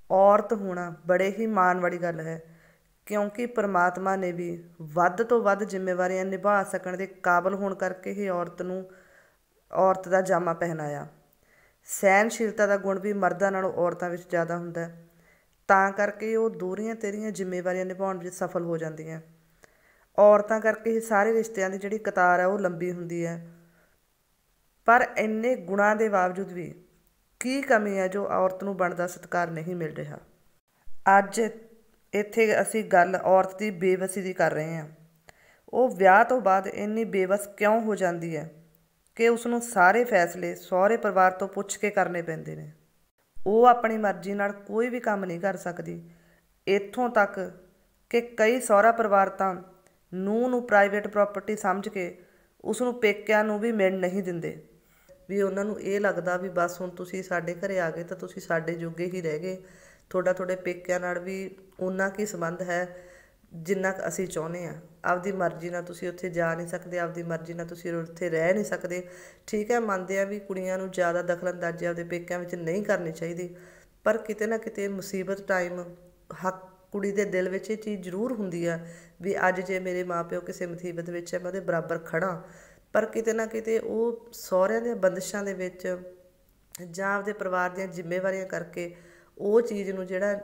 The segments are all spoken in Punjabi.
ਔਰਤ ਹੋਣਾ ਬੜੇ ਹੀ ਮਾਣ ਵਾਲੀ ਗੱਲ ਹੈ, ਕਿਉਂਕਿ ਪਰਮਾਤਮਾ ਨੇ ਵੀ ਵੱਧ ਤੋਂ ਵੱਧ ਜ਼ਿੰਮੇਵਾਰੀਆਂ ਨਿਭਾ ਸਕਣ ਦੇ ਕਾਬਲ ਹੋਣ ਕਰਕੇ ਹੀ ਔਰਤ ਦਾ ਜਾਮਾ ਪਹਿਨਾਇਆ। ਸਹਿਣਸ਼ੀਲਤਾ ਦਾ ਗੁਣ ਵੀ ਮਰਦਾਂ ਨਾਲੋਂ ਔਰਤਾਂ ਵਿੱਚ ਜ਼ਿਆਦਾ ਹੁੰਦਾ ਹੈ, ਤਾਂ ਕਰਕੇ ਉਹ ਦੂਹਰੀਆਂ ਤੇਰੀਆਂ ਜ਼ਿੰਮੇਵਾਰੀਆਂ ਨਿਭਾਉਣ ਵਿੱਚ ਸਫਲ ਹੋ ਜਾਂਦੀਆਂ। ਔਰਤਾਂ ਕਰਕੇ ਹੀ ਸਾਰੇ ਰਿਸ਼ਤਿਆਂ ਦੀ ਜਿਹੜੀ ਕਤਾਰ ਹੈ ਉਹ ਲੰਬੀ ਹੁੰਦੀ ਹੈ। ਪਰ ਇੰਨੇ ਗੁਣਾਂ ਦੇ ਬਾਵਜੂਦ ਵੀ ਕੀ ਕਮੀ ਹੈ ਜੋ ਔਰਤ ਨੂੰ ਬਣਦਾ ਸਤਿਕਾਰ ਨਹੀਂ ਮਿਲ ਰਿਹਾ। ਅੱਜ ਇੱਥੇ ਅਸੀਂ ਗੱਲ ਔਰਤ ਦੀ ਬੇਵਸੀ ਦੀ ਕਰ ਰਹੇ ਹਾਂ। ਉਹ ਵਿਆਹ ਤੋਂ ਬਾਅਦ ਇੰਨੀ ਬੇਵਸ ਕਿਉਂ ਹੋ ਜਾਂਦੀ ਹੈ ਕਿ ਉਸਨੂੰ ਸਾਰੇ ਫੈਸਲੇ ਸਹੁਰੇ ਪਰਿਵਾਰ ਤੋਂ ਪੁੱਛ ਕੇ ਕਰਨੇ ਪੈਂਦੇ ਨੇ। ਉਹ ਆਪਣੀ ਮਰਜ਼ੀ ਨਾਲ ਕੋਈ ਵੀ ਕੰਮ ਨਹੀਂ ਕਰ ਸਕਦੀ। ਇੱਥੋਂ ਤੱਕ ਕਿ ਕਈ ਸਹੁਰਾ ਪਰਿਵਾਰ ਤਾਂ ਨੂੰਹ ਨੂੰ ਪ੍ਰਾਈਵੇਟ ਪ੍ਰੋਪਰਟੀ ਸਮਝ ਕੇ ਉਸਨੂੰ ਪੇਕਿਆਂ ਨੂੰ ਵੀ ਮਿਲਣ ਨਹੀਂ ਦਿੰਦੇ, ਵੀ ਉਹਨਾਂ ਨੂੰ ਇਹ ਲੱਗਦਾ ਵੀ ਬਸ ਹੁਣ ਤੁਸੀਂ ਸਾਡੇ ਘਰ ਆ ਗਏ ਤਾਂ ਤੁਸੀਂ ਸਾਡੇ ਜੋਗੇ ਹੀ ਰਹਿ ਗਏ, ਤੁਹਾਡੇ ਪੇਕਿਆਂ ਨਾਲ ਵੀ ਉਨਾ ਕੀ ਸੰਬੰਧ ਹੈ ਜਿੰਨਾ ਕੁ ਅਸੀਂ ਚਾਹੁੰਦੇ ਹਾਂ। ਆਪਦੀ ਮਰਜ਼ੀ ਨਾਲ ਤੁਸੀਂ ਉੱਥੇ ਜਾ ਨਹੀਂ ਸਕਦੇ, ਆਪਦੀ ਮਰਜ਼ੀ ਨਾਲ ਤੁਸੀਂ ਉੱਥੇ ਰਹਿ ਨਹੀਂ ਸਕਦੇ। ਠੀਕ ਹੈ, ਮੰਨਦੇ ਹਾਂ ਵੀ ਕੁੜੀਆਂ ਨੂੰ ਜ਼ਿਆਦਾ ਦਖਲਅੰਦਾਜ਼ੀ ਆਪਦੇ ਪੇਕਿਆਂ ਵਿੱਚ ਨਹੀਂ ਕਰਨੀ ਚਾਹੀਦੀ, ਪਰ ਕਿਤੇ ਨਾ ਕਿਤੇ ਮੁਸੀਬਤ ਟਾਈਮ ਹੱਕ ਕੁੜੀ ਦੇ ਦਿਲ ਵਿੱਚ ਇਹ ਚੀਜ਼ ਜ਼ਰੂਰ ਹੁੰਦੀ ਆ ਵੀ ਅੱਜ ਜੇ ਮੇਰੇ ਮਾਂ ਪਿਓ ਕਿਸੇ ਮੁਸੀਬਤ ਵਿੱਚ ਹੈ ਮੈਂ ਉਹਦੇ ਬਰਾਬਰ ਖੜ੍ਹਾਂ। ਪਰ ਕਿਤੇ ਨਾ ਕਿਤੇ ਉਹ ਸਹੁਰਿਆਂ ਦੀਆਂ ਬੰਦਿਸ਼ਾਂ ਦੇ ਵਿੱਚ ਜਾਂ ਆਪਦੇ ਪਰਿਵਾਰ ਦੀਆਂ ਜ਼ਿੰਮੇਵਾਰੀਆਂ ਕਰਕੇ ਉਹ ਚੀਜ਼ ਨੂੰ ਜਿਹੜਾ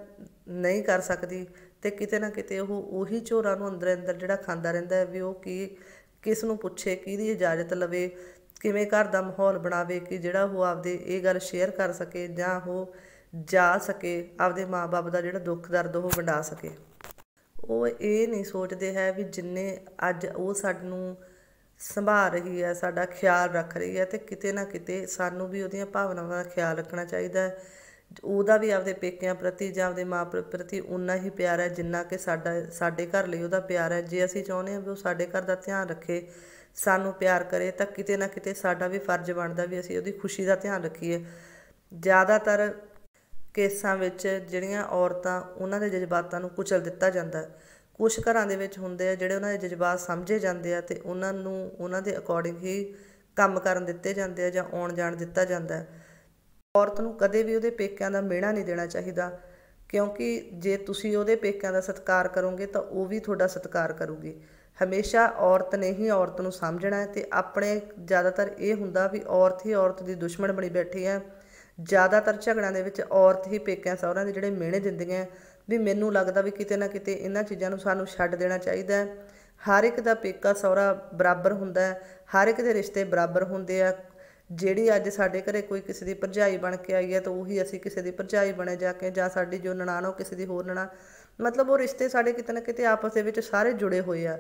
ਨਹੀਂ ਕਰ ਸਕਦੀ, ਅਤੇ ਕਿਤੇ ਨਾ ਕਿਤੇ ਉਹ ਉਹੀ ਝੋਰਾ ਨੂੰ ਅੰਦਰ ਅੰਦਰ ਜਿਹੜਾ ਖਾਂਦਾ ਰਹਿੰਦਾ ਵੀ ਉਹ ਕਿਸ ਨੂੰ ਪੁੱਛੇ, ਕਿਹਦੀ ਇਜਾਜ਼ਤ ਲਵੇ, ਕਿਵੇਂ ਘਰ ਦਾ ਮਾਹੌਲ ਬਣਾਵੇ ਕਿ ਜਿਹੜਾ ਉਹ ਆਪਦੇ ਇਹ ਗੱਲ ਸ਼ੇਅਰ ਕਰ ਸਕੇ ਜਾਂ ਉਹ ਜਾ ਸਕੇ ਆਪਦੇ ਮਾਂ ਬਾਪ ਦਾ ਜਿਹੜਾ ਦੁੱਖ ਦਰਦ ਉਹ ਵੰਡਾ ਸਕੇ। ਉਹ ਇਹ ਨਹੀਂ ਸੋਚਦੇ ਹੈ ਵੀ ਜਿੰਨੇ ਅੱਜ ਉਹ ਸਾਨੂੰ ਸੰਭਾਲ ਰਹੀ ਹੈ, ਸਾਡਾ ਖਿਆਲ ਰੱਖ ਰਹੀ ਹੈ, ਅਤੇ ਕਿਤੇ ਨਾ ਕਿਤੇ ਸਾਨੂੰ ਵੀ ਉਹਦੀਆਂ ਭਾਵਨਾਵਾਂ ਦਾ ਖਿਆਲ ਰੱਖਣਾ ਚਾਹੀਦਾ। ਉਹਦਾ ਵੀ ਆਪਦੇ ਪੇਕਿਆਂ ਪ੍ਰਤੀ ਜਾਂ ਆਪਦੇ ਮਾਂ ਪਿਓ ਪ੍ਰਤੀ ਉਨਾ ਹੀ ਪਿਆਰ ਹੈ ਜਿੰਨਾ ਕਿ ਸਾਡੇ ਘਰ ਲਈ ਉਹਦਾ ਪਿਆਰ ਹੈ। ਜੇ ਅਸੀਂ ਚਾਹੁੰਦੇ ਹਾਂ ਵੀ ਉਹ ਸਾਡੇ ਘਰ ਦਾ ਧਿਆਨ ਰੱਖੇ, ਸਾਨੂੰ ਪਿਆਰ ਕਰੇ, ਤਾਂ ਕਿਤੇ ਨਾ ਕਿਤੇ ਸਾਡਾ ਵੀ ਫਰਜ਼ ਬਣਦਾ ਵੀ ਅਸੀਂ ਉਹਦੀ ਖੁਸ਼ੀ ਦਾ ਧਿਆਨ ਰੱਖੀਏ। ਜ਼ਿਆਦਾਤਰ ਕੇਸਾਂ ਵਿੱਚ ਜਿਹੜੀਆਂ ਔਰਤਾਂ ਉਹਨਾਂ ਦੇ ਜਜ਼ਬਾਤਾਂ ਨੂੰ ਕੁਚਲ ਦਿੱਤਾ ਜਾਂਦਾ। ਕੁਛ ਘਰਾਂ ਦੇ ਵਿੱਚ ਹੁੰਦੇ ਆ ਜਿਹੜੇ ਉਹਨਾਂ ਦੇ ਜਜ਼ਬਾਤ ਸਮਝੇ ਜਾਂਦੇ ਆ ਅਤੇ ਉਹਨਾਂ ਨੂੰ ਉਹਨਾਂ ਦੇ ਅਕੋਰਡਿੰਗ ਹੀ ਕੰਮ ਕਰਨ ਦਿੱਤੇ ਜਾਂਦੇ ਆ ਜਾਂ ਆਉਣ ਜਾਣ ਦਿੱਤਾ ਜਾਂਦਾ। ਔਰਤ ਨੂੰ ਕਦੇ ਵੀ ਉਹਦੇ ਪੇਕਿਆਂ ਦਾ ਮਿਹਣਾ ਨਹੀਂ ਦੇਣਾ ਚਾਹੀਦਾ, ਕਿਉਂਕਿ ਜੇ ਤੁਸੀਂ ਉਹਦੇ ਪੇਕਿਆਂ ਦਾ ਸਤਿਕਾਰ ਕਰੋਗੇ ਤਾਂ ਉਹ ਵੀ ਤੁਹਾਡਾ ਸਤਿਕਾਰ ਕਰੂਗੀ। ਹਮੇਸ਼ਾ ਔਰਤ ਨੇ ਹੀ ਔਰਤ ਨੂੰ ਸਮਝਣਾ ਹੈ, ਅਤੇ ਆਪਣੇ ਜ਼ਿਆਦਾਤਰ ਇਹ ਹੁੰਦਾ ਵੀ ਔਰਤ ਹੀ ਔਰਤ ਦੀ ਦੁਸ਼ਮਣ ਬਣੀ ਬੈਠੀ ਹੈ। ਜ਼ਿਆਦਾਤਰ ਝਗੜਿਆਂ ਦੇ ਵਿੱਚ ਔਰਤ ਹੀ ਪੇਕਿਆਂ ਸਹੁਰਿਆਂ ਦੇ ਜਿਹੜੇ ਮਿਹਣੇ ਦਿੰਦੀਆਂ ਵੀ ਮੈਨੂੰ ਲੱਗਦਾ ਵੀ ਕਿਤੇ ਨਾ ਕਿਤੇ ਇਹਨਾਂ ਚੀਜ਼ਾਂ ਨੂੰ ਸਾਨੂੰ ਛੱਡ ਦੇਣਾ ਚਾਹੀਦਾ। ਹਰ ਇੱਕ ਦਾ ਪੇਕਾ ਸਹੁਰਾ ਬਰਾਬਰ ਹੁੰਦਾ, ਹਰ ਇੱਕ ਦੇ ਰਿਸ਼ਤੇ ਬਰਾਬਰ ਹੁੰਦੇ ਆ। ਜਿਹੜੀ ਅੱਜ ਸਾਡੇ ਘਰੇ ਕੋਈ ਕਿਸੇ ਦੀ ਭਰਜਾਈ ਬਣ ਕੇ ਆਈ ਹੈ ਤਾਂ ਉਹੀ ਅਸੀਂ ਕਿਸੇ ਦੀ ਭਰਜਾਈ ਬਣੇ ਜਾ ਕੇ, ਜਾਂ ਸਾਡੀ ਜੋ ਨਨਾਣ ਉਹ ਕਿਸੇ ਦੀ ਹੋਰ ਨਨਾਣ, ਮਤਲਬ ਉਹ ਰਿਸ਼ਤੇ ਸਾਡੇ ਕਿਤੇ ਨਾ ਕਿਤੇ ਆਪਸ ਦੇ ਵਿੱਚ ਸਾਰੇ ਜੁੜੇ ਹੋਏ ਆ।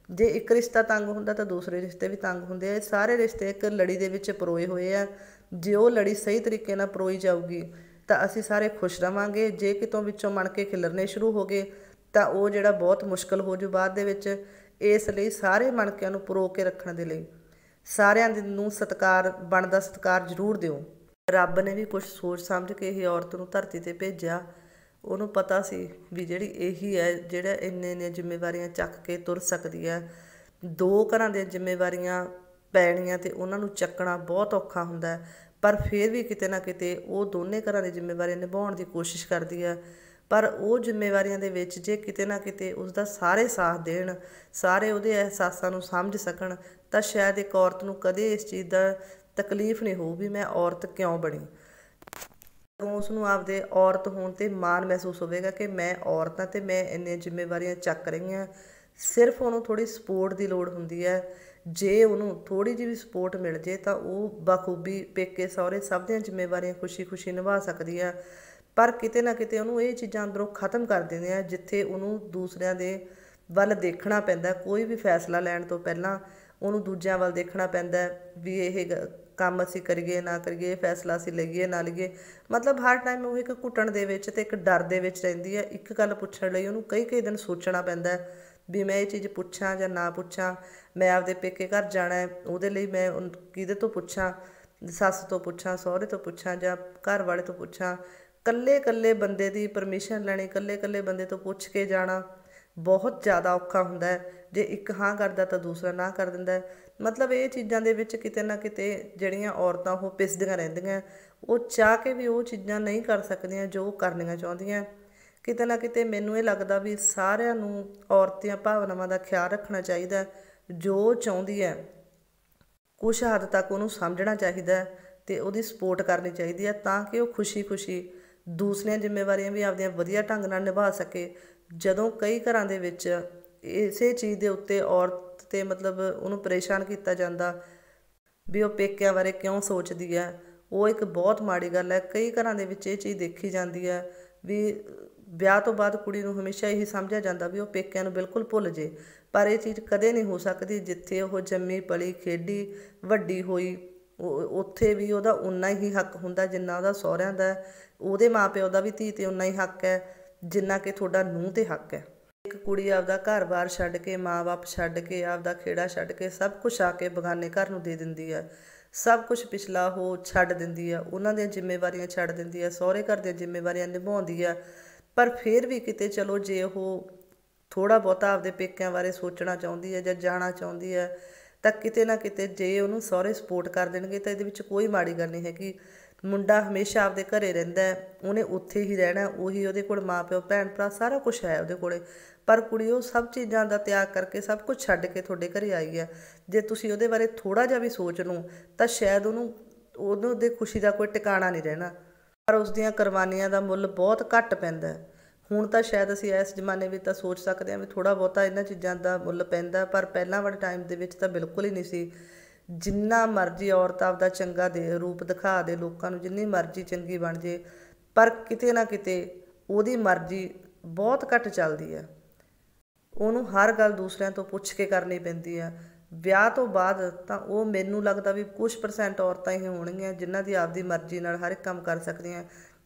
ਜੇ ਇੱਕ ਰਿਸ਼ਤਾ ਤੰਗ ਹੁੰਦਾ ਤਾਂ ਦੂਸਰੇ ਰਿਸ਼ਤੇ ਵੀ ਤੰਗ ਹੁੰਦੇ ਆ। ਇਹ ਸਾਰੇ ਰਿਸ਼ਤੇ ਇੱਕ ਲੜੀ ਦੇ ਵਿੱਚ ਪਰੋਏ ਹੋਏ ਆ। ਜੇ ਉਹ ਲੜੀ ਸਹੀ ਤਰੀਕੇ ਨਾਲ ਪਰੋਈ ਜਾਊਗੀ ਤਾਂ ਅਸੀਂ ਸਾਰੇ ਖੁਸ਼ ਰਹਾਂਗੇ। ਜੇ ਕਿਤੋਂ ਵਿੱਚੋਂ ਮਣ ਕੇ ਖਿਲਰਨੇ ਸ਼ੁਰੂ ਹੋ ਗਏ ਤਾਂ ਉਹ ਜਿਹੜਾ ਬਹੁਤ ਮੁਸ਼ਕਿਲ ਹੋ ਜੂ ਬਾਅਦ ਦੇ ਵਿੱਚ। ਇਸ ਲਈ ਸਾਰੇ ਮਣਕਿਆਂ ਨੂੰ ਪਰੋ ਕੇ ਰੱਖਣ ਦੇ ਲਈ ਸਾਰਿਆਂ ਨੂੰ ਸਤਿਕਾਰ ਬਣਦਾ ਸਤਿਕਾਰ ਜ਼ਰੂਰ ਦਿਓ। ਰੱਬ ਨੇ ਵੀ ਕੁਛ ਸੋਚ ਸਮਝ ਕੇ ਇਹ ਔਰਤ ਨੂੰ ਧਰਤੀ 'ਤੇ ਭੇਜਿਆ। ਉਹਨੂੰ ਪਤਾ ਸੀ ਵੀ ਜਿਹੜੀ ਇਹੀ ਹੈ ਜਿਹੜਾ ਇੰਨੀਆਂ ਜ਼ਿੰਮੇਵਾਰੀਆਂ ਚੱਕ ਕੇ ਤੁਰ ਸਕਦੀ ਹੈ। ਦੋ ਘਰਾਂ ਦੀਆਂ ਜ਼ਿੰਮੇਵਾਰੀਆਂ ਪੈਣੀਆਂ ਅਤੇ ਉਹਨਾਂ ਨੂੰ ਚੱਕਣਾ ਬਹੁਤ ਔਖਾ ਹੁੰਦਾ, ਪਰ ਫਿਰ ਵੀ ਕਿਤੇ ਨਾ ਕਿਤੇ ਉਹ ਦੋਨੇ ਘਰਾਂ ਦੀ ਜ਼ਿੰਮੇਵਾਰੀਆਂ ਨਿਭਾਉਣ ਦੀ ਕੋਸ਼ਿਸ਼ ਕਰਦੀ ਹੈ। ਪਰ ਉਹ ਜ਼ਿੰਮੇਵਾਰੀਆਂ ਦੇ ਵਿੱਚ ਜੇ ਕਿਤੇ ਨਾ ਕਿਤੇ ਉਸਦਾ ਸਾਰੇ ਸਾਥ ਦੇਣ, ਸਾਰੇ ਉਹਦੇ ਅਹਿਸਾਸਾਂ ਨੂੰ ਸਮਝ ਸਕਣ, ਤਾਂ ਸ਼ਾਇਦ ਇੱਕ ਔਰਤ ਨੂੰ ਕਦੇ ਇਸ ਚੀਜ਼ ਦਾ ਤਕਲੀਫ ਨਹੀਂ ਹੋਊ ਵੀ ਮੈਂ ਔਰਤ ਕਿਉਂ ਬਣੀ। ਉਸ ਨੂੰ ਆਪਦੇ ਔਰਤ ਹੋਣ 'ਤੇ ਮਾਣ ਮਹਿਸੂਸ ਹੋਵੇਗਾ ਕਿ ਮੈਂ ਔਰਤ ਹਾਂ ਅਤੇ ਮੈਂ ਇੰਨੀਆਂ ਜ਼ਿੰਮੇਵਾਰੀਆਂ ਚੱਕ ਰਹੀ ਹਾਂ। ਸਿਰਫ ਉਹਨੂੰ ਥੋੜ੍ਹੀ ਸਪੋਰਟ ਦੀ ਲੋੜ ਹੁੰਦੀ ਹੈ। ਜੇ ਉਹਨੂੰ ਥੋੜ੍ਹੀ ਜਿਹੀ ਵੀ ਸਪੋਰਟ ਮਿਲ ਜੇ ਤਾਂ ਉਹ ਬਾਖੂਬੀ ਪੇਕੇ ਸਹੁਰੇ ਸਭ ਦੀਆਂ ਜ਼ਿੰਮੇਵਾਰੀਆਂ ਖੁਸ਼ੀ ਖੁਸ਼ੀ ਨਿਭਾ ਸਕਦੀ ਹੈ। ਪਰ ਕਿਤੇ ਨਾ ਕਿਤੇ ਉਹਨੂੰ ਇਹ ਚੀਜ਼ਾਂ ਅੰਦਰੋਂ ਖ਼ਤਮ ਕਰ ਦਿੰਦੇ ਆ, ਜਿੱਥੇ ਉਹਨੂੰ ਦੂਸਰਿਆਂ ਦੇ ਵੱਲ ਦੇਖਣਾ ਪੈਂਦਾ। ਕੋਈ ਵੀ ਫੈਸਲਾ ਲੈਣ ਤੋਂ ਪਹਿਲਾਂ ਉਹਨੂੰ ਦੂਜਿਆਂ ਵੱਲ ਦੇਖਣਾ ਪੈਂਦਾ ਵੀ ਇਹ ਕੰਮ ਅਸੀਂ ਕਰੀਏ ਨਾ ਕਰੀਏ, ਇਹ ਫੈਸਲਾ ਅਸੀਂ ਲਈਏ ਨਾ ਲਈਏ। ਮਤਲਬ ਹਰ ਟਾਈਮ ਉਹ ਇੱਕ ਘੁੱਟਣ ਦੇ ਵਿੱਚ ਅਤੇ ਇੱਕ ਡਰ ਦੇ ਵਿੱਚ ਰਹਿੰਦੀ ਹੈ। ਇੱਕ ਗੱਲ ਪੁੱਛਣ ਲਈ ਉਹਨੂੰ ਕਈ ਦਿਨ ਸੋਚਣਾ ਪੈਂਦਾ ਵੀ ਮੈਂ ਇਹ ਚੀਜ਼ ਪੁੱਛਾਂ ਜਾਂ ਨਾ ਪੁੱਛਾਂ। ਮੈਂ ਆਪਦੇ ਪੇਕੇ ਘਰ ਜਾਣਾ, ਉਹਦੇ ਲਈ ਮੈਂ ਕਿਹਦੇ ਤੋਂ ਪੁੱਛਾਂ, ਸੱਸ ਤੋਂ ਪੁੱਛਾਂ, ਸਹੁਰੇ ਤੋਂ ਪੁੱਛਾਂ ਜਾਂ ਘਰ ਵਾਲੇ ਤੋਂ ਪੁੱਛਾਂ। ਇਕੱਲੇ ਬੰਦੇ ਦੀ ਪਰਮਿਸ਼ਨ ਲੈਣੀ, ਇਕੱਲੇ ਬੰਦੇ ਤੋਂ ਪੁੱਛ ਕੇ ਜਾਣਾ, ਬਹੁਤ ਜ਼ਿਆਦਾ ਔਖਾ ਹੁੰਦਾ ਹੈ। ਜੇ ਇੱਕ ਹਾਂ ਕਰਦਾ ਤਾਂ ਦੂਸਰਾ ਨਾ ਕਰ ਦਿੰਦਾ ਹੈ। ਮਤਲਬ ਇਹ ਚੀਜ਼ਾਂ ਦੇ ਵਿੱਚ ਕਿਤੇ ਨਾ ਕਿਤੇ ਜਿਹੜੀਆਂ ਔਰਤਾਂ ਉਹ ਪਿਸਦੀਆਂ ਰਹਿੰਦੀਆਂ, ਉਹ ਚਾਹ ਕੇ ਵੀ ਉਹ ਚੀਜ਼ਾਂ ਨਹੀਂ ਕਰ ਸਕਦੀਆਂ ਜੋ ਉਹ ਕਰਨੀਆਂ ਚਾਹੁੰਦੀਆਂ। ਕਿਤੇ ਨਾ ਕਿਤੇ ਮੈਨੂੰ ਇਹ ਲੱਗਦਾ ਵੀ ਸਾਰਿਆਂ ਨੂੰ ਔਰਤ ਦੀਆਂ ਭਾਵਨਾਵਾਂ ਦਾ ਖਿਆਲ ਰੱਖਣਾ ਚਾਹੀਦਾ। ਜੋ ਚਾਹੁੰਦੀ ਹੈ ਕੁਛ ਹੱਦ ਤੱਕ ਉਹਨੂੰ ਸਮਝਣਾ ਚਾਹੀਦਾ ਅਤੇ ਉਹਦੀ ਸਪੋਰਟ ਕਰਨੀ ਚਾਹੀਦੀ ਹੈ, ਤਾਂ ਕਿ ਉਹ ਖੁਸ਼ੀ ਦੂਸਰੀਆਂ ਜ਼ਿੰਮੇਵਾਰੀਆਂ ਵੀ ਆਪਦੀਆਂ ਵਧੀਆ ਢੰਗ ਨਾਲ ਨਿਭਾ ਸਕੇ। ਜਦੋਂ ਕਈ ਘਰਾਂ ਦੇ ਵਿੱਚ ਇਸੇ ਚੀਜ਼ ਦੇ ਉੱਤੇ ਔਰਤ 'ਤੇ ਮਤਲਬ ਉਹਨੂੰ ਪਰੇਸ਼ਾਨ ਕੀਤਾ ਜਾਂਦਾ ਵੀ ਉਹ ਪੇਕਿਆਂ ਬਾਰੇ ਕਿਉਂ ਸੋਚਦੀ ਹੈ, ਉਹ ਇੱਕ ਬਹੁਤ ਮਾੜੀ ਗੱਲ ਹੈ। ਕਈ ਘਰਾਂ ਦੇ ਵਿੱਚ ਇਹ ਚੀਜ਼ ਦੇਖੀ ਜਾਂਦੀ ਹੈ ਵੀ ਵਿਆਹ ਤੋਂ ਬਾਅਦ ਕੁੜੀ ਨੂੰ ਹਮੇਸ਼ਾ ਇਹੀ ਸਮਝਿਆ ਜਾਂਦਾ ਵੀ ਉਹ ਪੇਕਿਆਂ ਨੂੰ ਬਿਲਕੁਲ ਭੁੱਲ ਜੇ, ਪਰ ਇਹ ਚੀਜ਼ ਕਦੇ ਨਹੀਂ ਹੋ ਸਕਦੀ। ਜਿੱਥੇ ਉਹ ਜੰਮੀ ਪਲੀ ਖੇਡੀ ਵੱਡੀ ਹੋਈ, ਉੱਥੇ ਵੀ ਉਹਦਾ ਉਨਾ ਹੀ ਹੱਕ ਹੁੰਦਾ ਜਿੰਨਾ ਉਹਦਾ ਸਹੁਰਿਆਂ ਦਾ। ਉਹਦੇ ਮਾਂ ਪਿਓ ਦਾ ਵੀ ਧੀ 'ਤੇ ਉਨਾ ਹੀ ਹੱਕ ਹੈ ਜਿੰਨਾ ਕਿ ਤੁਹਾਡਾ ਨੂੰਹ 'ਤੇ ਹੱਕ ਹੈ। ਇੱਕ ਕੁੜੀ ਆਪਦਾ ਘਰ-ਬਾਰ ਛੱਡ ਕੇ, ਮਾਂ-ਬਾਪ ਛੱਡ ਕੇ, ਆਪਦਾ ਖੇੜਾ ਛੱਡ ਕੇ, ਸਭ ਕੁਛ ਆ ਕੇ ਬੇਗਾਨੇ ਘਰ ਨੂੰ ਦੇ ਦਿੰਦੀ ਹੈ। ਸਭ ਕੁਛ ਪਿਛਲਾ ਉਹ ਛੱਡ ਦਿੰਦੀ ਆ, ਉਹਨਾਂ ਦੀਆਂ ਜ਼ਿੰਮੇਵਾਰੀਆਂ ਛੱਡ ਦਿੰਦੀ ਆ, ਸਹੁਰੇ ਘਰ ਦੀਆਂ ਜ਼ਿੰਮੇਵਾਰੀਆਂ ਨਿਭਾਉਂਦੀ ਆ। ਪਰ ਫਿਰ ਵੀ ਕਿਤੇ ਚਲੋ ਜੇ ਉਹ ਥੋੜ੍ਹਾ ਬਹੁਤਾ ਆਪਦੇ ਪੇਕਿਆਂ ਬਾਰੇ ਸੋਚਣਾ ਚਾਹੁੰਦੀ ਹੈ ਜਾਂ ਜਾਣਾ ਚਾਹੁੰਦੀ ਹੈ, ਤਾਂ ਕਿਤੇ ਨਾ ਕਿਤੇ ਜੇ ਉਹਨੂੰ ਸਹੁਰੇ ਸਪੋਰਟ ਕਰ ਦੇਣਗੇ ਤਾਂ ਇਹਦੇ ਵਿੱਚ ਕੋਈ ਮਾੜੀ ਗੱਲ ਨਹੀਂ ਹੈਗੀ। ਮੁੰਡਾ ਹਮੇਸ਼ਾ ਆਪਦੇ ਘਰੇ ਰਹਿੰਦਾ, ਉਹਨੇ ਉੱਥੇ ਹੀ ਰਹਿਣਾ, ਉਹੀ ਉਹਦੇ ਕੋਲ ਮਾਂ ਪਿਓ ਭੈਣ ਭਰਾ ਸਾਰਾ ਕੁਛ ਹੈ ਉਹਦੇ ਕੋਲ। ਪਰ ਕੁੜੀ ਉਹ ਸਭ ਚੀਜ਼ਾਂ ਦਾ ਤਿਆਗ ਕਰਕੇ ਸਭ ਕੁਝ ਛੱਡ ਕੇ ਤੁਹਾਡੇ ਘਰੇ ਆਈ ਹੈ। ਜੇ ਤੁਸੀਂ ਉਹਦੇ ਬਾਰੇ ਥੋੜ੍ਹਾ ਜਿਹਾ ਵੀ ਸੋਚ ਲਓ ਤਾਂ ਸ਼ਾਇਦ ਉਹਨੂੰ ਦੇ ਖੁਸ਼ੀ ਦਾ ਕੋਈ ਟਿਕਾਣਾ ਨਹੀਂ ਰਹਿਣਾ। ਪਰ ਉਸ ਦੀਆਂ ਕੁਰਬਾਨੀਆਂ ਦਾ ਮੁੱਲ ਬਹੁਤ ਘੱਟ ਪੈਂਦਾ। ਹੁਣ ਤਾਂ ਸ਼ਾਇਦ ਅਸੀਂ ਇਸ ਜ਼ਮਾਨੇ ਵਿੱਚ ਤਾਂ ਸੋਚ ਸਕਦੇ ਹਾਂ ਵੀ ਥੋੜ੍ਹਾ ਬਹੁਤਾ ਇਹਨਾਂ ਚੀਜ਼ਾਂ ਦਾ ਮੁੱਲ ਪੈਂਦਾ, ਪਰ ਪਹਿਲਾਂ ਵਾਲੇ ਟਾਈਮ ਦੇ ਵਿੱਚ ਤਾਂ ਬਿਲਕੁਲ ਹੀ ਨਹੀਂ ਸੀ। ਜਿੰਨਾ ਮਰਜ਼ੀ ਔਰਤ ਆਪਦਾ ਚੰਗਾ ਰੂਪ ਦਿਖਾ ਦੇ ਲੋਕਾਂ ਨੂੰ, ਜਿੰਨੀ ਮਰਜ਼ੀ ਚੰਗੀ ਬਣ ਜੇ, ਪਰ ਕਿਤੇ ਨਾ ਕਿਤੇ ਉਹਦੀ ਮਰਜ਼ੀ ਬਹੁਤ ਘੱਟ ਚੱਲਦੀ ਹੈ। ਉਹਨੂੰ ਹਰ ਗੱਲ ਦੂਸਰਿਆਂ ਤੋਂ ਪੁੱਛ ਕੇ ਕਰਨੀ ਪੈਂਦੀ ਆ। ਵਿਆਹ ਤੋਂ ਬਾਅਦ ਤਾਂ ਉਹ ਮੈਨੂੰ ਲੱਗਦਾ ਵੀ ਕੁਛ % ਔਰਤਾਂ ਹੀ ਹੋਣਗੀਆਂ ਜਿਨ੍ਹਾਂ ਦੀ ਆਪਦੀ ਮਰਜ਼ੀ ਨਾਲ ਹਰ ਇੱਕ ਕੰਮ ਕਰ ਸਕਦੀਆਂ।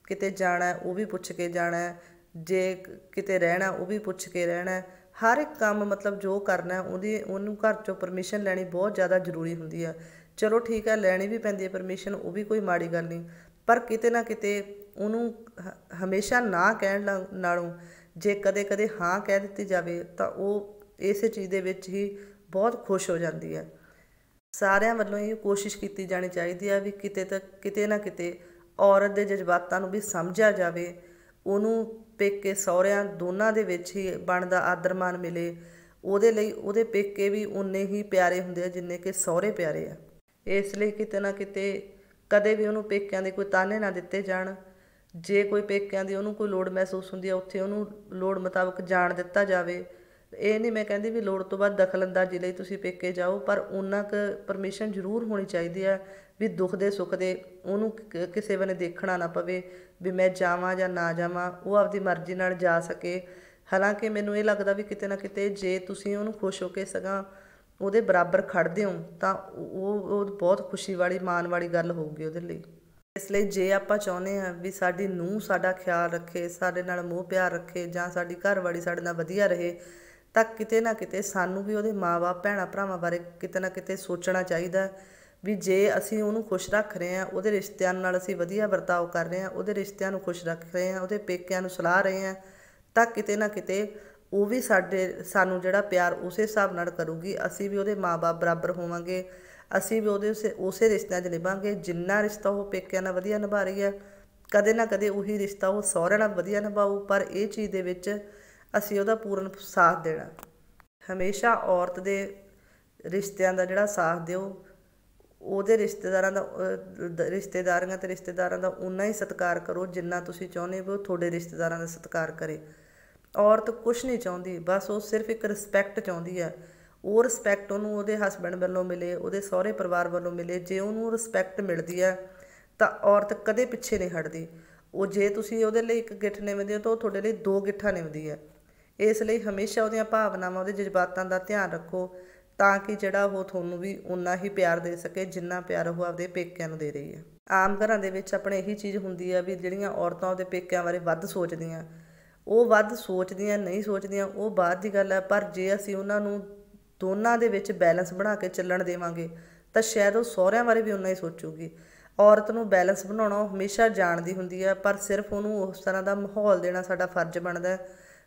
ਕਿਤੇ ਜਾਣਾ ਉਹ ਵੀ ਪੁੱਛ ਕੇ ਜਾਣਾ, ਜੇ ਕਿਤੇ ਰਹਿਣਾ ਉਹ ਵੀ ਪੁੱਛ ਕੇ ਰਹਿਣਾ। ਹਰ ਇੱਕ ਕੰਮ ਮਤਲਬ ਜੋ ਕਰਨਾ ਉਹਨੂੰ ਘਰ 'ਚੋਂ ਪਰਮਿਸ਼ਨ ਲੈਣੀ ਬਹੁਤ ਜ਼ਿਆਦਾ ਜ਼ਰੂਰੀ ਹੁੰਦੀ ਆ। ਚਲੋ ਠੀਕ ਹੈ, ਲੈਣੀ ਵੀ ਪੈਂਦੀ ਹੈ ਪਰਮਿਸ਼ਨ, ਉਹ ਵੀ ਕੋਈ ਮਾੜੀ ਗੱਲ ਨਹੀਂ। ਪਰ ਕਿਤੇ ਨਾ ਕਿਤੇ ਉਹਨੂੰ ਹਮੇਸ਼ਾ ਨਾ ਕਹਿਣ ਨਾਲੋਂ ਜੇ ਕਦੇ ਕਦੇ ਹਾਂ ਕਹਿ ਦਿੱਤੀ ਜਾਵੇ ਤਾਂ ਉਹ ਇਸੇ ਚੀਜ਼ ਦੇ ਵਿੱਚ ਹੀ ਬਹੁਤ ਖੁਸ਼ ਹੋ ਜਾਂਦੀ ਹੈ। ਸਾਰਿਆਂ ਵੱਲੋਂ ਇਹ ਕੋਸ਼ਿਸ਼ ਕੀਤੀ ਜਾਣੀ ਚਾਹੀਦੀ ਹੈ ਵੀ ਕਿਤੇ ਨਾ ਕਿਤੇ ਔਰਤ ਦੇ ਜਜ਼ਬਾਤਾਂ ਨੂੰ ਵੀ ਸਮਝਿਆ ਜਾਵੇ, ਉਹਨੂੰ ਪੇਕੇ ਸਹੁਰਿਆਂ ਦੋਨਾਂ ਦੇ ਵਿੱਚ ਹੀ ਬਣਦਾ ਆਦਰ ਮਾਣ ਮਿਲੇ। ਉਹਦੇ ਲਈ ਉਹਦੇ ਪੇਕੇ ਵੀ ਉਨੇ ਹੀ ਪਿਆਰੇ ਹੁੰਦੇ ਆ ਜਿੰਨੇ ਕਿ ਸਹੁਰੇ ਪਿਆਰੇ ਆ। ਇਸ ਲਈ ਕਿਤੇ ਨਾ ਕਿਤੇ ਕਦੇ ਵੀ ਉਹਨੂੰ ਪੇਕਿਆਂ ਦੇ ਕੋਈ ਤਾਹਨੇ ਨਾ ਦਿੱਤੇ ਜਾਣ। ਜੇ ਕੋਈ ਪੇਕਿਆਂ ਦੀ ਉਹਨੂੰ ਕੋਈ ਲੋੜ ਮਹਿਸੂਸ ਹੁੰਦੀ ਹੈ, ਉੱਥੇ ਉਹਨੂੰ ਲੋੜ ਮੁਤਾਬਕ ਜਾਣ ਦਿੱਤਾ ਜਾਵੇ। ਇਹ ਨਹੀਂ ਮੈਂ ਕਹਿੰਦੀ ਵੀ ਲੋੜ ਤੋਂ ਬਾਅਦ ਦਖਲਅੰਦਾਜ਼ੀ ਲਈ ਤੁਸੀਂ ਪੇਕੇ ਜਾਓ, ਪਰ ਉਨਾ ਕੁ ਪਰਮਿਸ਼ਨ ਜ਼ਰੂਰ ਹੋਣੀ ਚਾਹੀਦੀ ਹੈ ਵੀ ਦੁੱਖ ਦੇ ਸੁੱਖ ਦੇ ਉਹਨੂੰ ਕਿਸੇ ਵੇਲੇ ਦੇਖਣਾ ਨਾ ਪਵੇ ਵੀ ਮੈਂ ਜਾਵਾਂ ਜਾਂ ਨਾ ਜਾਵਾਂ, ਉਹ ਆਪਦੀ ਮਰਜ਼ੀ ਨਾਲ ਜਾ ਸਕੇ। ਹਾਲਾਂਕਿ ਮੈਨੂੰ ਇਹ ਲੱਗਦਾ ਵੀ ਕਿਤੇ ਨਾ ਕਿਤੇ ਜੇ ਤੁਸੀਂ ਉਹਨੂੰ ਖੁਸ਼ ਹੋ ਕੇ ਸਗੋਂ ਉਹਦੇ ਬਰਾਬਰ ਖੜ੍ਹਦੇ ਹੋ ਤਾਂ ਉਹ ਬਹੁਤ ਖੁਸ਼ੀ ਵਾਲੀ ਮਾਣ ਵਾਲੀ ਗੱਲ ਹੋਊਗੀ ਉਹਦੇ ਲਈ। ਇਸ ਲਈ ਜੇ ਆਪਾਂ ਚਾਹੁੰਦੇ ਹਾਂ ਵੀ ਸਾਡੀ ਨੂੰਹ ਸਾਡਾ ਖਿਆਲ ਰੱਖੇ, ਸਾਡੇ ਨਾਲ ਮੋਹ ਪਿਆਰ ਰੱਖੇ, ਜਾਂ ਸਾਡੀ ਘਰਵਾਲੀ ਸਾਡੇ ਨਾਲ ਵਧੀਆ ਰਹੇ, ਤਾਂ ਕਿਤੇ ਨਾ ਕਿਤੇ ਸਾਨੂੰ ਵੀ ਉਹਦੇ ਮਾਂ-ਬਾਪ ਭੈਣਾਂ ਭਰਾਵਾਂ ਬਾਰੇ ਕਿਤੇ ਨਾ ਕਿਤੇ ਸੋਚਣਾ ਚਾਹੀਦਾ ਵੀ ਜੇ ਅਸੀਂ ਉਹਨੂੰ ਖੁਸ਼ ਰੱਖ ਰਹੇ ਹਾਂ, ਉਹਦੇ ਰਿਸ਼ਤਿਆਂ ਨਾਲ ਅਸੀਂ ਵਧੀਆ ਵਰਤਾਓ ਕਰ ਰਹੇ ਹਾਂ, ਉਹਦੇ ਰਿਸ਼ਤਿਆਂ ਨੂੰ ਖੁਸ਼ ਰੱਖ ਰਹੇ ਹਾਂ, ਉਹਦੇ ਪੇਕਿਆਂ ਨੂੰ ਸਲਾਹ ਰਹੇ ਹਾਂ, ਤਾਂ ਕਿਤੇ ਨਾ ਕਿਤੇ ਉਹ ਵੀ ਸਾਨੂੰ ਜਿਹੜਾ ਪਿਆਰ ਉਸੇ ਹਿਸਾਬ ਨਾਲ ਕਰੂਗੀ। ਅਸੀਂ ਵੀ ਉਹਦੇ ਮਾਂ-ਬਾਪ ਬਰਾਬਰ ਹੋਵਾਂਗੇ, ਅਸੀਂ ਵੀ ਉਹਦੇ ਉਸੇ ਰਿਸ਼ਤਿਆਂ 'ਚ ਨਿਭਾਂਗੇ ਜਿੰਨਾ ਰਿਸ਼ਤਾ ਉਹ ਪੇਕਿਆਂ ਨਾਲ ਵਧੀਆ ਨਿਭਾ ਰਹੀ ਹੈ। ਕਦੇ ਨਾ ਕਦੇ ਉਹੀ ਰਿਸ਼ਤਾ ਉਹ ਸਹੁਰਿਆਂ ਨਾਲ ਵਧੀਆ ਨਿਭਾਊ, ਪਰ ਇਹ ਚੀਜ਼ ਦੇ ਵਿੱਚ ਅਸੀਂ ਉਹਦਾ ਪੂਰਨ ਸਾਥ ਦੇਣਾ। ਹਮੇਸ਼ਾ ਔਰਤ ਦੇ ਰਿਸ਼ਤਿਆਂ ਦਾ ਜਿਹੜਾ ਸਾਥ ਦਿਓ, ਉਹਦੇ ਰਿਸ਼ਤੇਦਾਰੀਆਂ ਅਤੇ ਰਿਸ਼ਤੇਦਾਰਾਂ ਦਾ ਉਨਾ ਹੀ ਸਤਿਕਾਰ ਕਰੋ ਜਿੰਨਾ ਤੁਸੀਂ ਚਾਹੁੰਦੇ ਹੋ ਉਹ ਤੁਹਾਡੇ ਰਿਸ਼ਤੇਦਾਰਾਂ ਦਾ ਸਤਿਕਾਰ ਕਰੇ। ਔਰਤ ਕੁਛ ਨਹੀਂ ਚਾਹੁੰਦੀ, ਬਸ ਉਹ ਸਿਰਫ ਇੱਕ ਰਿਸਪੈਕਟ ਚਾਹੁੰਦੀ ਹੈ। ਉਹ ਰਿਸਪੈਕਟ ਉਹਨੂੰ ਉਹਦੇ ਹਸਬੈਂਡ ਵੱਲੋਂ ਮਿਲੇ, ਉਹਦੇ ਸਹੁਰੇ ਪਰਿਵਾਰ ਵੱਲੋਂ ਮਿਲੇ। ਜੇ ਉਹਨੂੰ ਰਿਸਪੈਕਟ ਮਿਲਦੀ ਹੈ ਤਾਂ ਔਰਤ ਕਦੇ ਪਿੱਛੇ ਨਹੀਂ ਹਟਦੀ। ਉਹ ਜੇ ਤੁਸੀਂ ਉਹਦੇ ਲਈ ਇੱਕ ਗਿੱਠ ਨਿਭਦੇ ਹੋ ਤਾਂ ਉਹ ਤੁਹਾਡੇ ਲਈ 2 ਗਿੱਠਾਂ ਨਿਭਦੀ ਹੈ। ਇਸ ਲਈ ਹਮੇਸ਼ਾ ਉਹਦੀਆਂ ਭਾਵਨਾਵਾਂ, ਉਹਦੇ ਜਜ਼ਬਾਤਾਂ ਦਾ ਧਿਆਨ ਰੱਖੋ ਤਾਂ ਕਿ ਜਿਹੜਾ ਉਹ ਤੁਹਾਨੂੰ ਵੀ ਉਨਾ ਹੀ ਪਿਆਰ ਦੇ ਸਕੇ ਜਿੰਨਾ ਪਿਆਰ ਉਹ ਆਪਦੇ ਪੇਕਿਆਂ ਨੂੰ ਦੇ ਰਹੀ ਹੈ। ਆਮ ਘਰਾਂ ਦੇ ਵਿੱਚ ਆਪਣੇ ਇਹੀ ਚੀਜ਼ ਹੁੰਦੀ ਹੈ ਵੀ ਜਿਹੜੀਆਂ ਔਰਤਾਂ ਉਹਦੇ ਪੇਕਿਆਂ ਬਾਰੇ ਵੱਧ ਸੋਚਦੀਆਂ, ਉਹ ਵੱਧ ਸੋਚਦੀਆਂ ਨਹੀਂ ਸੋਚਦੀਆਂ ਉਹ ਬਾਅਦ ਦੀ ਗੱਲ ਹੈ। ਪਰ ਜੇ ਅਸੀਂ ਉਹਨਾਂ ਨੂੰ ਦੋਨਾਂ ਦੇ ਵਿੱਚ ਬੈਲੈਂਸ ਬਣਾ ਕੇ ਚੱਲਣ ਦੇਵਾਂਗੇ ਤਾਂ ਸ਼ਾਇਦ ਉਹ ਸਹੁਰਿਆਂ ਬਾਰੇ ਵੀ ਉਨਾ ਹੀ ਸੋਚੂਗੀ। ਔਰਤ ਨੂੰ ਬੈਲੈਂਸ ਬਣਾਉਣਾ ਉਹ ਹਮੇਸ਼ਾ ਜਾਣਦੀ ਹੁੰਦੀ ਹੈ, ਪਰ ਸਿਰਫ ਉਹਨੂੰ ਉਸ ਤਰ੍ਹਾਂ ਦਾ ਮਾਹੌਲ ਦੇਣਾ ਸਾਡਾ ਫਰਜ਼ ਬਣਦਾ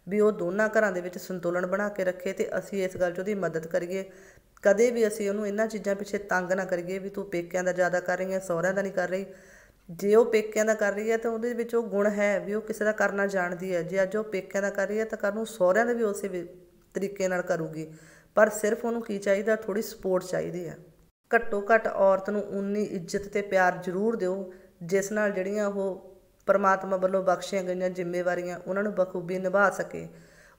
ਵੀ ਉਹ ਦੋਨਾਂ ਘਰਾਂ ਦੇ ਵਿੱਚ ਸੰਤੁਲਨ ਬਣਾ ਕੇ ਰੱਖੇ ਅਤੇ ਅਸੀਂ ਇਸ ਗੱਲ 'ਚ ਉਹਦੀ ਮਦਦ ਕਰੀਏ। ਕਦੇ ਵੀ ਅਸੀਂ ਉਹਨੂੰ ਇਹਨਾਂ ਚੀਜ਼ਾਂ ਪਿੱਛੇ ਤੰਗ ਨਾ ਕਰੀਏ ਵੀ ਤੂੰ ਪੇਕਿਆਂ ਦਾ ਜ਼ਿਆਦਾ ਕਰ ਰਹੀ ਹੈ, ਸਹੁਰਿਆਂ ਦਾ ਨਹੀਂ ਕਰ ਰਹੀ। ਜੇ ਉਹ ਪੇਕਿਆਂ ਦਾ ਕਰ ਰਹੀ ਹੈ ਤਾਂ ਉਹਦੇ ਵਿੱਚ ਉਹ ਗੁਣ ਹੈ ਵੀ ਉਹ ਕਿਸੇ ਦਾ ਕਰਨਾ ਜਾਣਦੀ ਹੈ। ਜੇ ਅੱਜ ਉਹ ਪੇਕਿਆਂ ਦਾ ਕਰ ਰਹੀ ਹੈ ਤਾਂ ਕੱਲ੍ਹ ਨੂੰ ਸਹੁਰਿਆਂ ਦਾ ਵੀ ਉਸੇ ਤਰੀਕੇ ਨਾਲ ਕਰੂਗੀ। ਪਰ ਸਿਰਫ ਉਹਨੂੰ ਕੀ ਚਾਹੀਦਾ, ਥੋੜ੍ਹੀ ਸਪੋਰਟ ਚਾਹੀਦੀ ਹੈ। ਘੱਟੋ ਘੱਟ ਔਰਤ ਨੂੰ ਉਨੀ ਇੱਜ਼ਤ ਅਤੇ ਪਿਆਰ ਜ਼ਰੂਰ ਦਿਓ ਜਿਸ ਨਾਲ ਜਿਹੜੀਆਂ ਉਹ ਪਰਮਾਤਮਾ ਵੱਲੋਂ ਬਖਸ਼ੀਆਂ ਗਈਆਂ ਜ਼ਿੰਮੇਵਾਰੀਆਂ ਉਹਨਾਂ ਨੂੰ ਬਖੂਬੀ ਨਿਭਾ ਸਕੇ।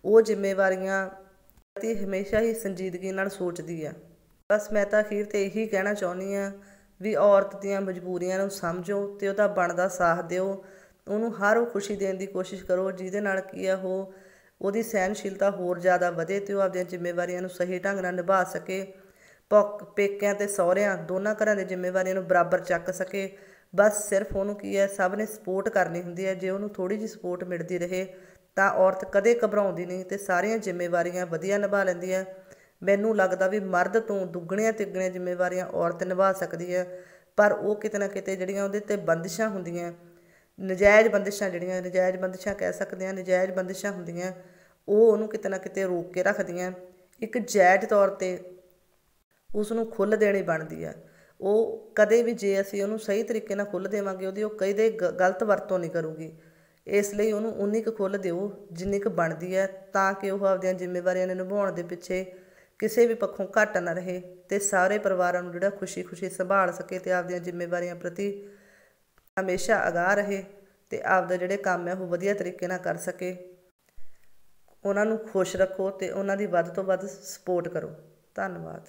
ਉਹ ਜ਼ਿੰਮੇਵਾਰੀਆਂ ਪ੍ਰਤੀ ਹਮੇਸ਼ਾ ਹੀ ਸੰਜੀਦਗੀ ਨਾਲ ਸੋਚਦੀ ਆ। ਬਸ ਮੈਂ ਤਾਂ ਅਖੀਰ 'ਤੇ ਇਹੀ ਕਹਿਣਾ ਚਾਹੁੰਦੀ ਹਾਂ ਵੀ ਔਰਤ ਦੀਆਂ ਮਜਬੂਰੀਆਂ ਨੂੰ ਸਮਝੋ ਅਤੇ ਉਹਦਾ ਬਣਦਾ ਸਾਥ ਦਿਓ। ਉਹਨੂੰ ਹਰ ਉਹ ਖੁਸ਼ੀ ਦੇਣ ਦੀ ਕੋਸ਼ਿਸ਼ ਕਰੋ ਜਿਹਦੇ ਨਾਲ ਕੀ ਆ ਉਹਦੀ ਸਹਿਣਸ਼ੀਲਤਾ ਹੋਰ ਜ਼ਿਆਦਾ ਵਧੇ ਅਤੇ ਉਹ ਆਪਦੀਆਂ ਜ਼ਿੰਮੇਵਾਰੀਆਂ ਨੂੰ ਸਹੀ ਢੰਗ ਨਾਲ ਨਿਭਾ ਸਕੇ। ਪੇਕਿਆਂ ਅਤੇ ਸਹੁਰਿਆਂ ਦੋਨਾਂ ਘਰਾਂ ਦੀ ਜ਼ਿੰਮੇਵਾਰੀਆਂ ਨੂੰ ਬਰਾਬਰ ਚੱਕ ਸਕੇ। ਬਸ ਸਿਰਫ ਉਹਨੂੰ ਕੀ ਹੈ, ਸਭ ਨੇ ਸਪੋਰਟ ਕਰਨੀ ਹੁੰਦੀ ਹੈ। ਜੇ ਉਹਨੂੰ ਥੋੜ੍ਹੀ ਜਿਹੀ ਸਪੋਰਟ ਮਿਲਦੀ ਰਹੇ ਤਾਂ ਔਰਤ ਕਦੇ ਘਬਰਾਉਂਦੀ ਨਹੀਂ ਅਤੇ ਸਾਰੀਆਂ ਜ਼ਿੰਮੇਵਾਰੀਆਂ ਵਧੀਆ ਨਿਭਾ ਲੈਂਦੀ ਹੈ। ਮੈਨੂੰ ਲੱਗਦਾ ਵੀ ਮਰਦ ਤੋਂ ਦੁੱਗਣੀਆਂ ਤਿੱਗਣੀਆਂ ਜ਼ਿੰਮੇਵਾਰੀਆਂ ਔਰਤ ਨਿਭਾ ਸਕਦੀ ਹੈ, ਪਰ ਉਹ ਕਿਤੇ ਨਾ ਕਿਤੇ ਜਿਹੜੀਆਂ ਉਹਦੇ 'ਤੇ ਬੰਦਿਸ਼ਾਂ ਹੁੰਦੀਆਂ, ਨਜਾਇਜ਼ ਬੰਦਿਸ਼ਾਂ ਕਹਿ ਸਕਦੇ ਹਾਂ, ਨਜਾਇਜ਼ ਬੰਦਿਸ਼ਾਂ ਹੁੰਦੀਆਂ, ਉਹ ਉਹਨੂੰ ਕਿਤੇ ਨਾ ਕਿਤੇ ਰੋਕ ਕੇ ਰੱਖਦੀਆਂ। ਇੱਕ ਜਾਇਜ਼ ਤੌਰ 'ਤੇ ਉਸ ਨੂੰ ਖੁੱਲ੍ਹ ਦੇਣੀ ਬਣਦੀ ਆ। ਉਹ ਕਦੇ ਵੀ ਜੇ ਅਸੀਂ ਉਹਨੂੰ ਸਹੀ ਤਰੀਕੇ ਨਾਲ ਖੁੱਲ੍ਹ ਦੇਵਾਂਗੇ ਉਹਦੀ ਉਹ ਕਦੇ ਗਲਤ ਵਰਤੋਂ ਨਹੀਂ ਕਰੂਗੀ। ਇਸ ਲਈ ਉਹਨੂੰ ਉਨੀ ਕੁ ਖੁੱਲ੍ਹ ਦਿਓ ਜਿੰਨੀ ਕੁ ਬਣਦੀ ਹੈ ਤਾਂ ਕਿ ਉਹ ਆਪਦੀਆਂ ਜ਼ਿੰਮੇਵਾਰੀਆਂ ਨੂੰ ਨਿਭਾਉਣ ਦੇ ਪਿੱਛੇ ਕਿਸੇ ਵੀ ਪੱਖੋਂ ਘੱਟ ਨਾ ਰਹੇ ਅਤੇ ਸਾਰੇ ਪਰਿਵਾਰਾਂ ਨੂੰ ਜਿਹੜਾ ਖੁਸ਼ੀ ਖੁਸ਼ੀ ਸੰਭਾਲ ਸਕੇ ਅਤੇ ਆਪਦੀਆਂ ਜ਼ਿੰਮੇਵਾਰੀਆਂ ਪ੍ਰਤੀ ਹਮੇਸ਼ਾ ਅਗਾਹ ਰਹੇ ਅਤੇ ਆਪਦਾ ਜਿਹੜੇ ਕੰਮ ਹੈ ਉਹ ਵਧੀਆ ਤਰੀਕੇ ਨਾਲ ਕਰ ਸਕੇ। ਉਹਨਾਂ ਨੂੰ ਖੁਸ਼ ਰੱਖੋ ਅਤੇ ਉਹਨਾਂ ਦੀ ਵੱਧ ਤੋਂ ਵੱਧ ਸਪੋਰਟ ਕਰੋ। ਧੰਨਵਾਦ।